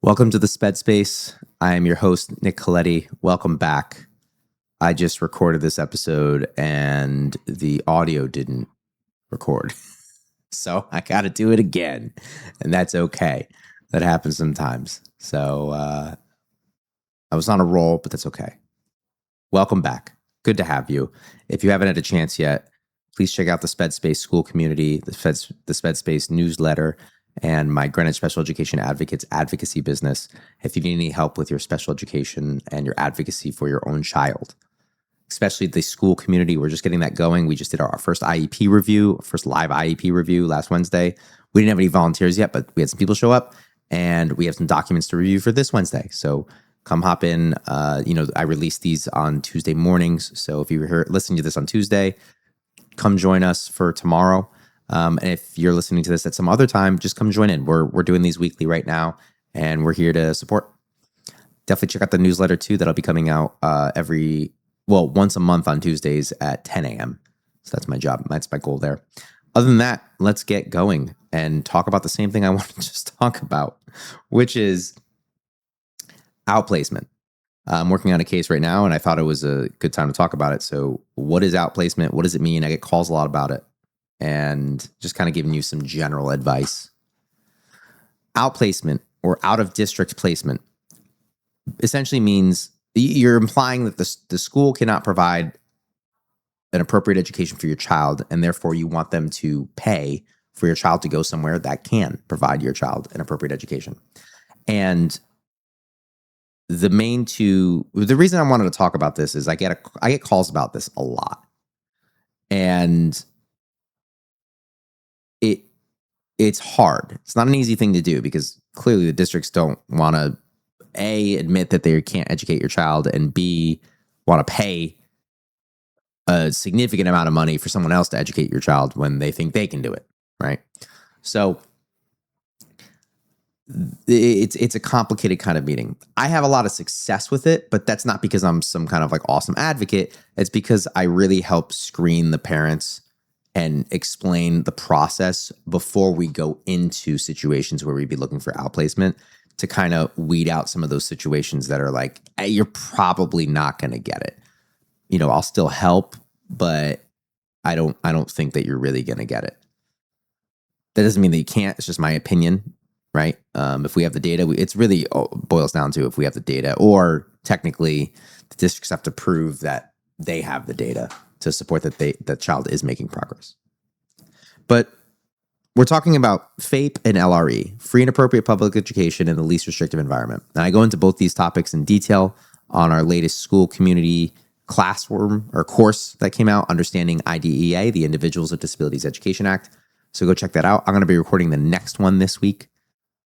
Welcome to the Sped Space. I am your host, Nick Coletti. Welcome back. I just recorded this episode and the audio didn't record. So I got to do it again. And that's okay. That happens sometimes. So I was on a roll, but that's okay. Welcome back. Good to have you. If you haven't had a chance yet, please check out the Sped Space School Community, the Sped Space newsletter, and my Greenwich Special Education Advocates advocacy business. If you need any help with your special education and your advocacy for your own child, especially the school community, we're just getting that going. We just did our first IEP review, first live IEP review last Wednesday. We didn't have any volunteers yet, but we had some people show up, and we have some documents to review for this Wednesday. So come hop in. I release these on Tuesday mornings. So if you're listening to this on Tuesday, come join us for tomorrow. And if you're listening to this at some other time, just come join in. We're doing these weekly right now, and we're here to support. Definitely check out the newsletter too. That'll be coming out once a month on Tuesdays at 10 a.m. So that's my job. That's my goal there. Other than that, let's get going and talk about the same thing I want to just talk about, which is outplacement. I'm working on a case right now, and I thought it was a good time to talk about it. So what is outplacement? What does it mean? I get calls a lot about it, and just kind of giving you some general advice. Outplacement or out of district placement essentially means you're implying that the school cannot provide an appropriate education for your child, and therefore you want them to pay for your child to go somewhere that can provide your child an appropriate education. And the reason I wanted to talk about this is I get calls about this a lot, and it's hard. It's not an easy thing to do because clearly the districts don't want to A, admit that they can't educate your child, and B, want to pay a significant amount of money for someone else to educate your child when they think they can do it, right? So it's a complicated kind of meeting. I have a lot of success with it, but that's not because I'm some kind of like awesome advocate. It's because I really help screen the parents and explain the process before we go into situations where we'd be looking for outplacement, to kind of weed out some of those situations that are like, hey, you're probably not going to get it. I'll still help, but I don't think that you're really going to get it. That doesn't mean that you can't. It's just my opinion, right? If we have the data, it's really boils down to if we have the data, or technically the districts have to prove that they have the data to support that the child is making progress. But we're talking about FAPE and LRE, free and appropriate public education in the least restrictive environment. And I go into both these topics in detail on our latest school community classroom or course that came out, Understanding IDEA, the Individuals with Disabilities Education Act. So go check that out. I'm going to be recording the next one this week.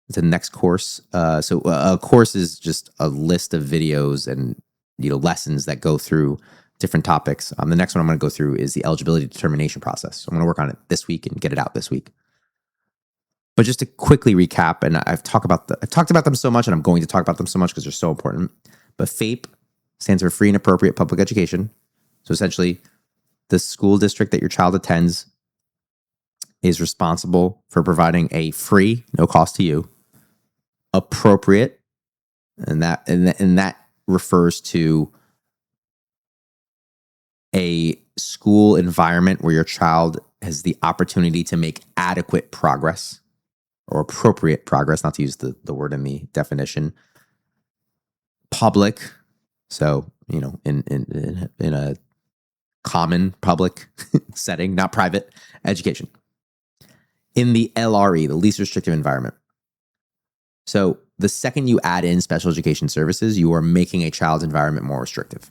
It's the next course. So a course is just a list of videos and lessons that go through different topics. The next one I'm going to go through is the eligibility determination process. So I'm going to work on it this week and get it out this week. But just to quickly recap, and I've talked about them so much, and I'm going to talk about them so much because they're so important. But FAPE stands for free and appropriate public education. So essentially, the school district that your child attends is responsible for providing a free, no cost to you, appropriate, and that refers to a school environment where your child has the opportunity to make adequate progress or appropriate progress, not to use the word in the definition. Public, so in a common public setting, not private education. In the LRE, the least restrictive environment. So the second you add in special education services, you are making a child's environment more restrictive.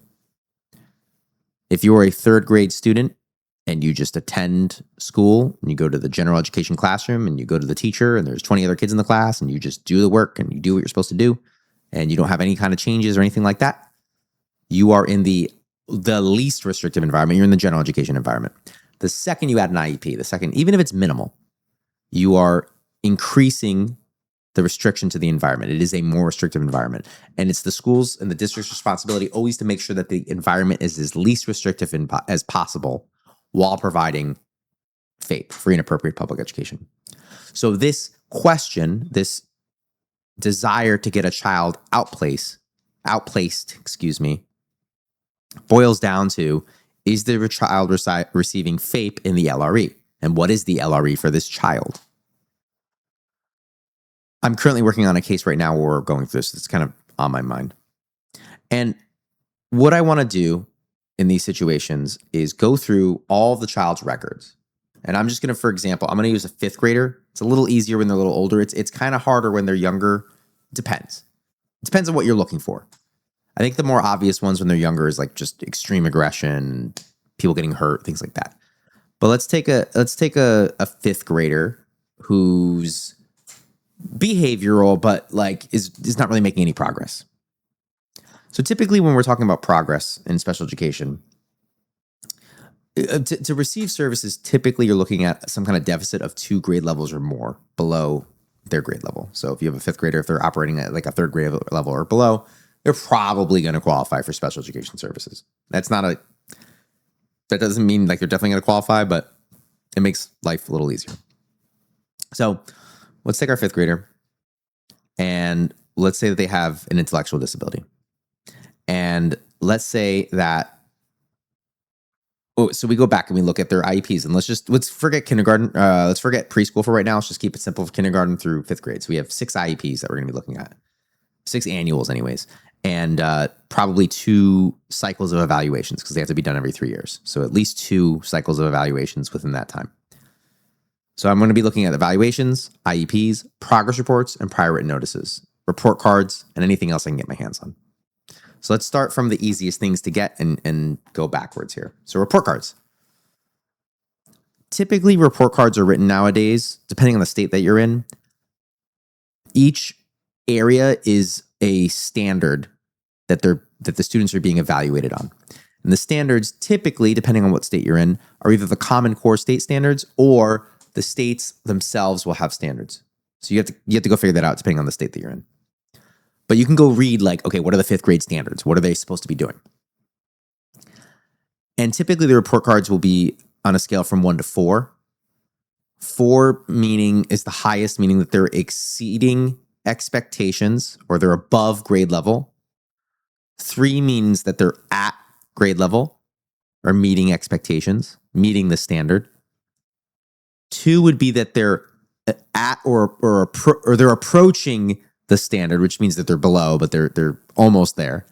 If you are a third grade student and you just attend school and you go to the general education classroom and you go to the teacher and there's 20 other kids in the class and you just do the work and you do what you're supposed to do and you don't have any kind of changes or anything like that, you are in the least restrictive environment. You're in the general education environment. The second you add an IEP, even if it's minimal, you are increasing the restriction to the environment. It is a more restrictive environment. And it's the schools and the district's responsibility always to make sure that the environment is as least restrictive as possible while providing FAPE, free and appropriate public education. So this question, this desire to get a child outplaced, boils down to, is the child receiving FAPE in the LRE? And what is the LRE for this child? I'm currently working on a case right now where we're going through this. It's kind of on my mind. And what I want to do in these situations is go through all of the child's records. And I'm just going to, for example, I'm going to use a fifth grader. It's a little easier when they're a little older. It's kind of harder when they're younger. Depends. It depends on what you're looking for. I think the more obvious ones when they're younger is like just extreme aggression, people getting hurt, things like that. But let's take a fifth grader who's behavioral, but like is not really making any progress. So typically when we're talking about progress in special education, to receive services, typically you're looking at some kind of deficit of 2 grade levels or more below their grade level. So if you have a fifth grader, if they're operating at like a third grade level or below, they're probably going to qualify for special education services. That doesn't mean like they're definitely going to qualify, but it makes life a little easier. So let's take our fifth grader and let's say that they have an intellectual disability. And let's say that, so we go back and we look at their IEPs, and let's forget kindergarten. Let's forget preschool for right now. Let's just keep it simple for kindergarten through fifth grade. So we have 6 IEPs that we're going to be looking at, 6 annuals anyways, and probably 2 cycles of evaluations because they have to be done every 3 years. So at least 2 cycles of evaluations within that time. So I'm going to be looking at evaluations, IEPs, progress reports, and prior written notices, report cards, and anything else I can get my hands on. So let's start from the easiest things to get and go backwards here. So report cards. Typically, report cards are written nowadays, depending on the state that you're in. Each area is a standard that the students are being evaluated on. And the standards typically, depending on what state you're in, are either the Common Core state standards or the states themselves will have standards. So you have to go figure that out depending on the state that you're in. But you can go read like, okay, what are the fifth grade standards? What are they supposed to be doing? And typically the report cards will be on a scale from 1 to 4. 4 meaning is the highest, meaning that they're exceeding expectations or they're above grade level. 3 means that they're at grade level or meeting expectations, meeting the standard. 2 would be that they're at or they're approaching the standard, which means that they're below, but they're almost there.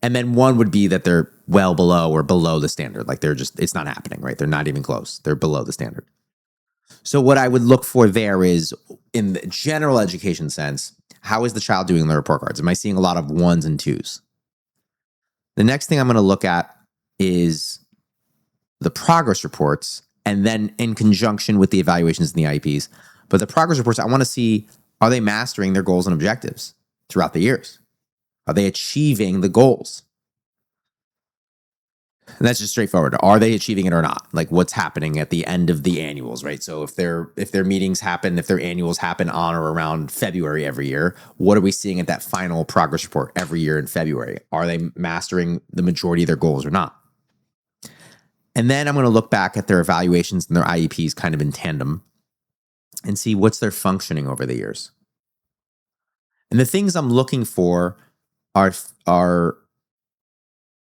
And then 1 would be that they're well below or below the standard. Like it's not happening, right? They're not even close. They're below the standard. So what I would look for there is, in the general education sense, how is the child doing in the report cards? Am I seeing a lot of 1s and 2s? The next thing I'm going to look at is the progress reports, and then in conjunction with the evaluations and the IEPs. But the progress reports, I want to see, are they mastering their goals and objectives throughout the years? Are they achieving the goals? And that's just straightforward. Are they achieving it or not? Like what's happening at the end of the annuals, right? So if their meetings happen, if their annuals happen on or around February every year, what are we seeing at that final progress report every year in February? Are they mastering the majority of their goals or not? And then I'm going to look back at their evaluations and their IEPs kind of in tandem and see what's their functioning over the years. And the things I'm looking for are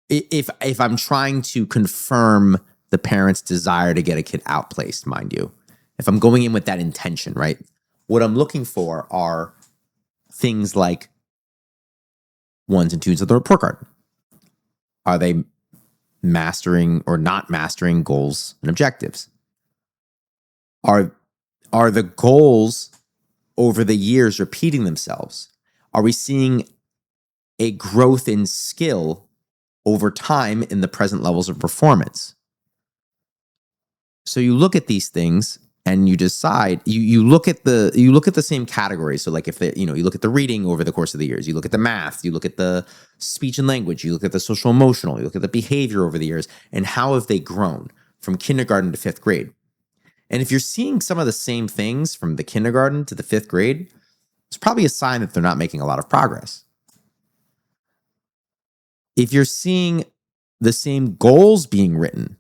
if I'm trying to confirm the parent's desire to get a kid outplaced, mind you, if I'm going in with that intention, right? What I'm looking for are things like 1s and 2s of the report card. Are they mastering or not mastering goals and objectives? Are the goals over the years repeating themselves? Are we seeing a growth in skill over time in the present levels of performance? So you look at these things and you decide, you look at the same categories. So like if you look at the reading over the course of the years, you look at the math, you look at the speech and language, you look at the social emotional, you look at the behavior over the years, and how have they grown from kindergarten to 5th grade? And if you're seeing some of the same things from the kindergarten to the 5th grade, it's probably a sign that they're not making a lot of progress. If you're seeing the same goals being written,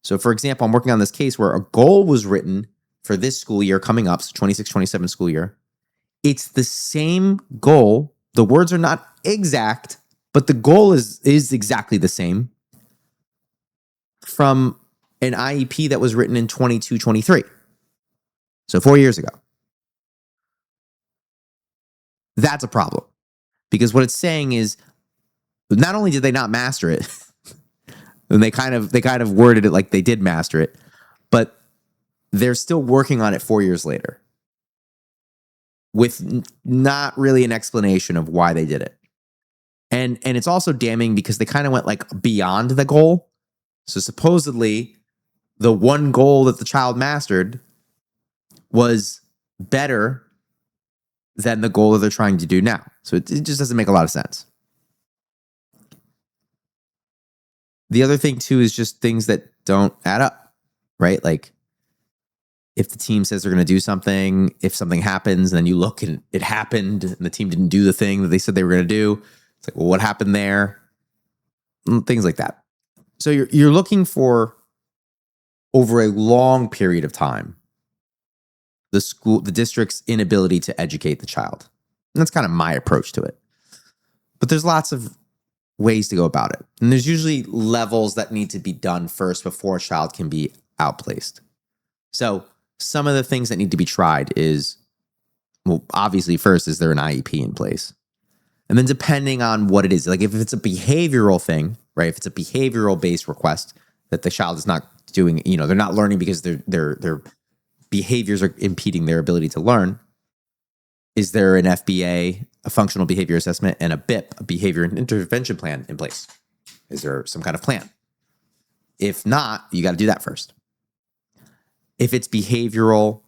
so for example, I'm working on this case where a goal was written for this school year coming up, so 26-27 school year, It's the same goal. The words are not exact, but the goal is exactly the same from an IEP that was written in 22-23. So 4 years ago. That's a problem. Because what it's saying is not only did they not master it, and they kind of worded it like they did master it, but they're still working on it 4 years later with not really an explanation of why they did it. And it's also damning because they kind of went like beyond the goal. So supposedly the one goal that the child mastered was better than the goal that they're trying to do now. So it just doesn't make a lot of sense. The other thing too is just things that don't add up, right? Like if the team says they're going to do something, if something happens, then you look and it happened and the team didn't do the thing that they said they were going to do. It's like, well, what happened there? Things like that. So you're looking for, over a long period of time, the district's inability to educate the child. And that's kind of my approach to it. But there's lots of ways to go about it. And there's usually levels that need to be done first before a child can be outplaced. So some of the things that need to be tried is, well, obviously first, is there an IEP in place? And then depending on what it is, like if it's a behavioral thing, right? If it's a behavioral based request that the child is not doing, they're not learning because their behaviors are impeding their ability to learn. Is there an FBA, a functional behavior assessment, and a BIP, a behavior and intervention plan in place? Is there some kind of plan? If not, you got to do that first. If it's behavioral,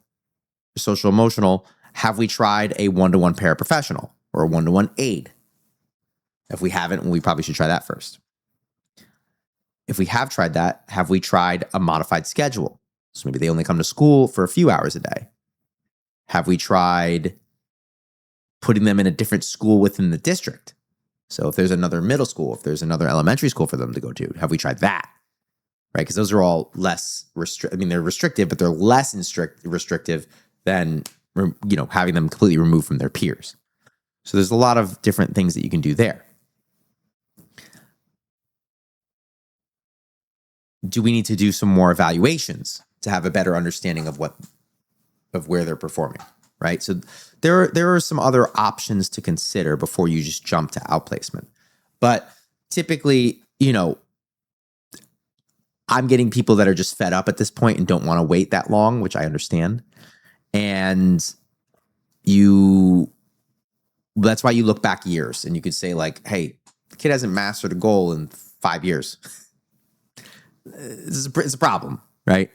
social emotional, have we tried a one-to-one paraprofessional or a one-to-one aide? If we haven't, we probably should try that first. If we have tried that, have we tried a modified schedule? So maybe they only come to school for a few hours a day. Have we tried putting them in a different school within the district? So if there's another middle school, if there's another elementary school for them to go to, have we tried that? Right? Because those are all less they're restrictive, but they're less restrictive than, having them completely removed from their peers. So there's a lot of different things that you can do there. Do we need to do some more evaluations to have a better understanding of where they're performing? Right? So there are some other options to consider before you just jump to outplacement. But typically, I'm getting people that are just fed up at this point and don't want to wait that long, which I understand. And that's why you look back years and you could say like, hey, the kid hasn't mastered a goal in 5 years. It's a problem, right?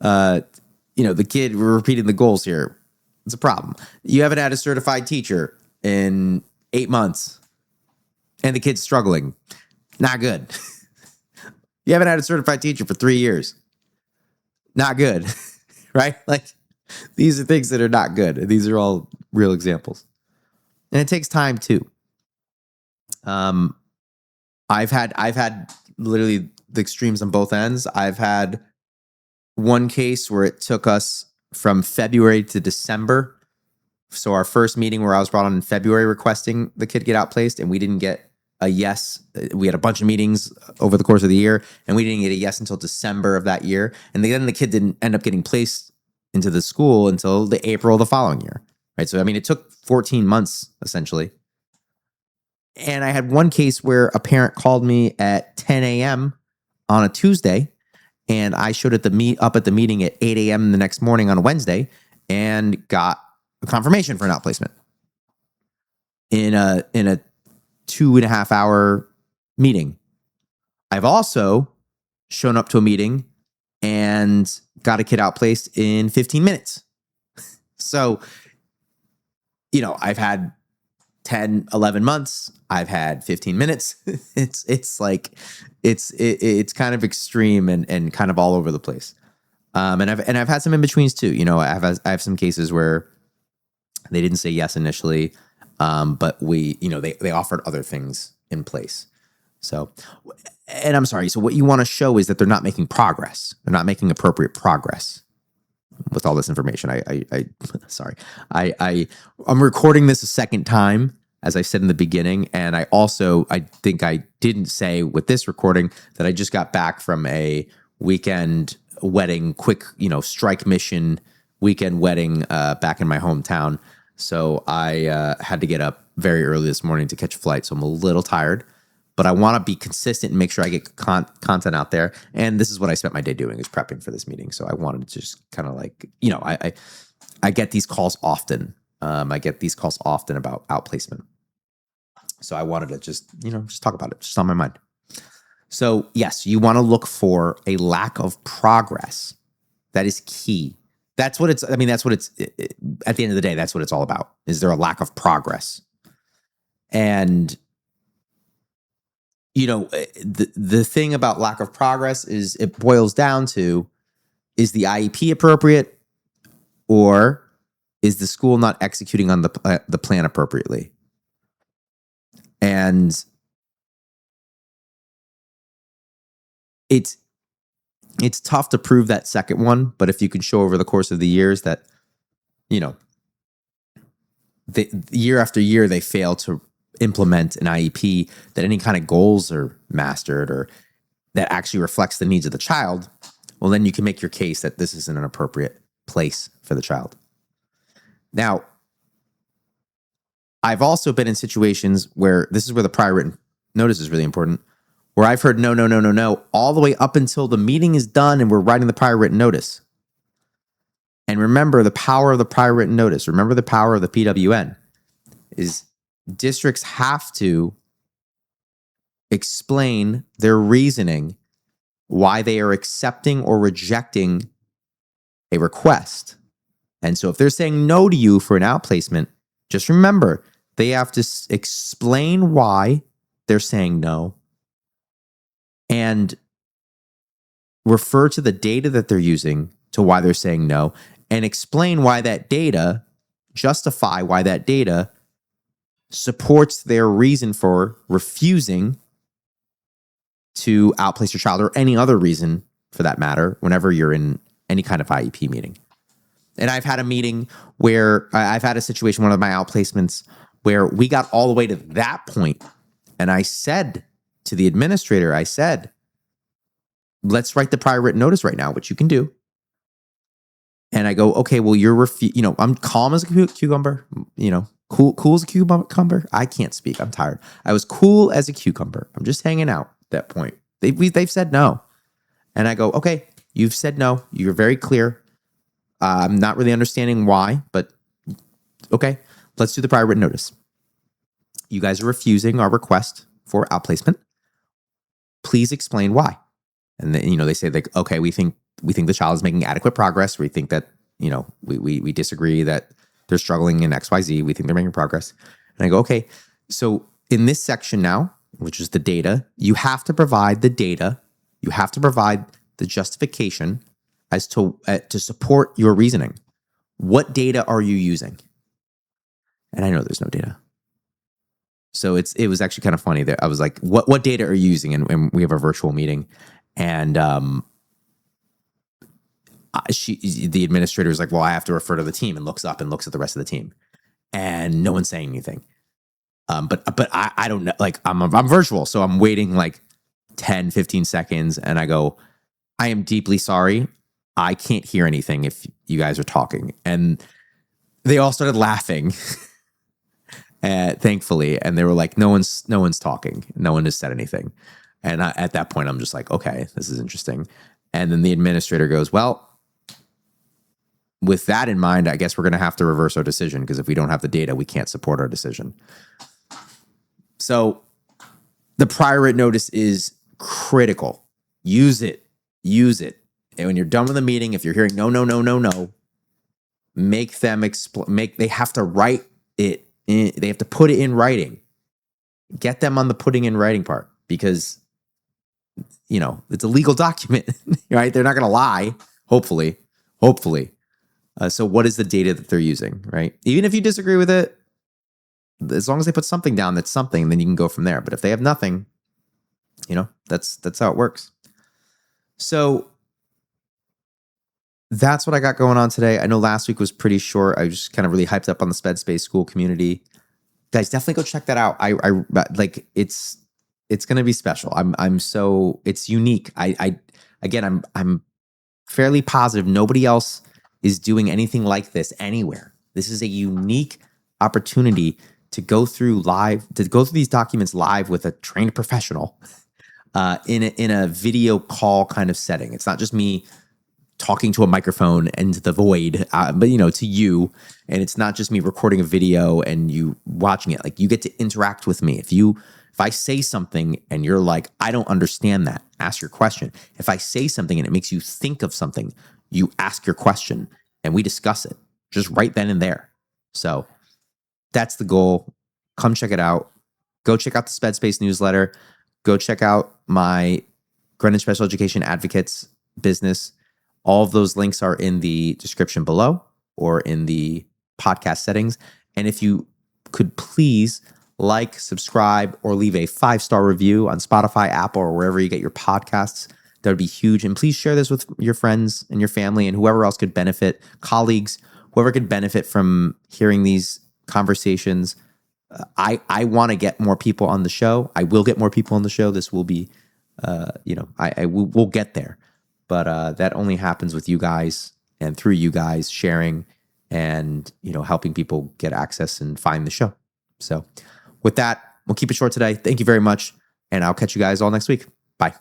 The kid, we're repeating the goals here. It's a problem. You haven't had a certified teacher in 8 months and the kid's struggling. Not good. You haven't had a certified teacher for 3 years. Not good, right? Like these are things that are not good. These are all real examples. And it takes time too. I've had literally the extremes on both ends. I've had one case where it took us from February to December. So our first meeting where I was brought on in February requesting the kid get outplaced, and we didn't get a yes. We had a bunch of meetings over the course of the year, and we didn't get a yes until December of that year. And then the kid didn't end up getting placed into the school until the April of the following year. Right. So, it took 14 months essentially. And I had one case where a parent called me at 10 a.m. on a Tuesday, and I showed up at the meeting at 8 a.m. the next morning on a Wednesday and got a confirmation for an outplacement in a 2.5 hour meeting. I've also shown up to a meeting and got a kid outplaced in 15 minutes. So, I've had 10, 11 months. I've had 15 minutes. It's kind of extreme and kind of all over the place. And I've had some in betweens too. I have some cases where they didn't say yes initially, but they offered other things in place. So, and I'm sorry. So what you want to show is that they're not making progress. They're not making appropriate progress. with all this information. Sorry, I'm recording this a second time, as I said in the beginning, and I think I didn't say with this recording that I just got back from a weekend wedding, quick, strike mission weekend wedding back in my hometown. So I had to get up very early this morning to catch a flight, so I'm a little tired. But I want to be consistent and make sure I get content out there. And this is what I spent my day doing, is prepping for this meeting. So I wanted to just kind of like, I get these calls often. I get these calls often about outplacement. So I wanted to just talk about it. Just on my mind. So yes, you want to look for a lack of progress. That is key. That's what it's at the end of the day, that's what it's all about. Is there a lack of progress? And the thing about lack of progress is it boils down to, is the IEP appropriate, or is the school not executing on the plan appropriately? And it's tough to prove that second one, but if you can show over the course of the years that, year after year they fail to implement an IEP, that any kind of goals are mastered or that actually reflects the needs of the child, well, then you can make your case that this isn't an appropriate place for the child. Now, I've also been in situations where this is where the prior written notice is really important, where I've heard no, all the way up until the meeting is done and we're writing the prior written notice. And remember the power of the prior written notice. Remember the power of the PWN is districts have to explain their reasoning why they are accepting or rejecting a request. And so if they're saying no to you for an outplacement, just remember they have to explain why they're saying no and refer to the data that they're using to why they're saying no and explain why that data, justify why that data supports their reason for refusing to outplace your child, or any other reason for that matter, whenever you're in any kind of IEP meeting. And I've had a meeting where I've had a situation, one of my outplacements, where we got all the way to that point, and I said to the administrator, let's write the prior written notice right now, which you can do. And I go, okay, well, I'm calm as a cucumber, cool as a cucumber. I can't speak. I'm tired. I was cool as a cucumber. I'm just hanging out at that point. They've said no. And I go, okay, you've said no. You're very clear. I'm not really understanding why, but okay, let's do the prior written notice. You guys are refusing our request for outplacement. Please explain why. And then, they say like, okay, we think the child is making adequate progress. We think that, we disagree that they're struggling in XYZ. We think they're making progress. And I go, okay, so in this section now, which is the data, you have to provide the data. You have to provide the justification as to support your reasoning. What data are you using? And I know there's no data. So it was actually kind of funny that I was like, what data are you using? And we have a virtual meeting. And the administrator was like, well, I have to refer to the team, and looks up and looks at the rest of the team. And no one's saying anything. But I don't know, like I'm virtual. So I'm waiting like 10, 15 seconds. And I go, I am deeply sorry. I can't hear anything if you guys are talking. And they all started laughing, thankfully. And they were like, no one's talking. No one has said anything. And at that point, I'm just like, okay, this is interesting. And then the administrator goes, well, with that in mind, I guess we're going to have to reverse our decision, because if we don't have the data, we can't support our decision. So the prior written notice is critical. Use it. And when you're done with the meeting, if you're hearing no, make them they have to write it in, they have to put it in writing. Get them on the putting in writing part, because it's a legal document, right? They're not going to lie, hopefully. So what is the data that they're using, right? Even if you disagree with it, as long as they put something down that's something, then you can go from there. But if they have nothing, that's how it works. So That's what I got going on today. I know last week was pretty short. I was just kind of really hyped up on the Sped Space School community. Guys, definitely go check that out. I like it's going to be special. I'm so it's unique. I again, I'm fairly positive nobody else is doing anything like this anywhere. This is a unique opportunity to go through these documents live with a trained professional in a video call kind of setting. It's not just me talking to a microphone and the void, but to you, and it's not just me recording a video and you watching it. Like, you get to interact with me. If I say something and you're like, I don't understand that, ask your question. If I say something and it makes you think of something, you ask your question and we discuss it just right then and there. So that's the goal. Come check it out. Go check out the Sped Space newsletter. Go check out my Greenwich Special Education Advocates business. All of those links are in the description below or in the podcast settings. And if you could please like, subscribe, or leave a 5-star review on Spotify, Apple, or wherever you get your podcasts, that would be huge. And please share this with your friends and your family and whoever else could benefit, colleagues, whoever could benefit from hearing these conversations. I want to get more people on the show. I will get more people on the show. This will be, we'll get there. But that only happens with you guys and through you guys sharing and, helping people get access and find the show. So with that, we'll keep it short today. Thank you very much. And I'll catch you guys all next week. Bye.